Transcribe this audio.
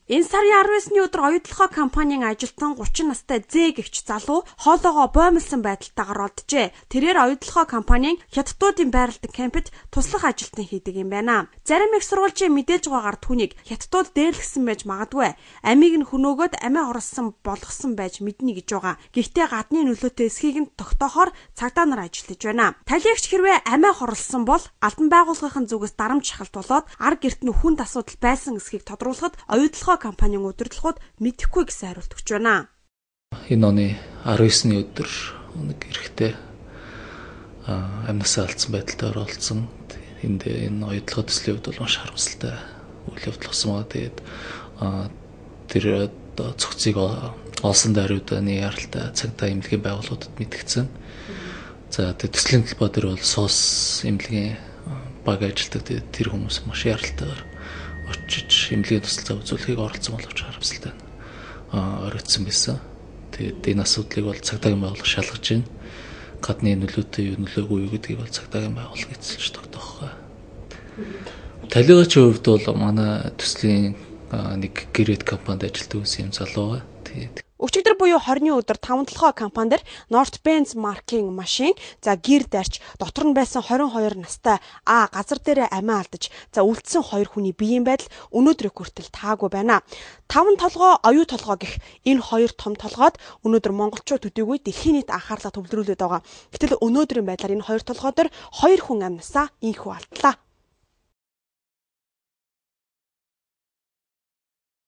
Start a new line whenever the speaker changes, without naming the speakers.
Энэ сарын 19-ны өдөр оюутлогоо компанийн ажилтан 30 настай З гэгч залуу хоолоогоо боомлсон байдалтайгаар олджээ. Тэрээр оюутлогоо компанийн хятадуудын байрладаг кемпэд туслах ажилтан хийдэг юм байна. Зарим их сурвалжийн мэдээлж байгаагаар түүнийг хятадууд дээрлэгсэн байж магадгүй. Амийг нь хөнөөгөөд амиа хорлсон болгосон байж мэднэ гэж байгаа. Гэхдээ гадны нөлөөтэй эсхийг нь тогтоохоор цагдаа нар ажиллаж байна. Талиагч хэрвээ амиа хорлсон бол албан байгууллагын зүгээс дарамт шахалт болоод ар гэрт нь хүнд асуудал байсан эсхийг тодруулахад оюутлогоо компанийн удирдлагууд мэдэхгүй гэсэн хариулт өгч байна.
Энэ оны 19-ний өдөр нэг эрэхтэй амнасаа алдсан байдалтай оролцсон. Энэ оюутлогоо төслийн хувьд бол маш харамсалтай үйл явдал болсон байна. Тэгээд тэр цогцыг олсон даруйданы яралтай цагдаа эмнэлгийн байгууллагуудад мэдгдсэн. За тэгээд төслийн талбай дээр бол соос эмнэлгийн баг ажилтдаг тэр хүмүүс маш яралтайгаар очиж эмнэлгийн туслалцаа үзүүлэхийг оролцсон боловч харамсалтай оройдсон байсан. Тэгээд энэ асуудлыг бол цагдаагийн байгууллага шалгаж байна. Гадны нөлөөтэй юу нөлөөгүй юу гэдгийг бол цагдаагийн байгууллага эзэлж тогтоох. Талигач хувьд бол манай төслийн нэг гэрээд компанид ажилладаг юм залуу байгаа. Тэгээд
Өчигдөр буюу 20-ны өдөр 5 компанид North Benz маркийн машин гэр дарж дотор нь байсан 22 настай газар дээрээ амиа алдаж үлдсэн 2 хүний биеийн байдал өнөөдрийг хүртэл таагүй байна. 5 толгой оюу толгой гэх энэ 2 том толгойд өнөөдөр монголчууд төдийгүй дэлхийн нийт анхаарлаа төвлөрүүлээд байгаа. Гэтэл өнөөдрийн байдлаар энэ 2 толгой дээр 2 хүн амнасаа инхүү алдлаа.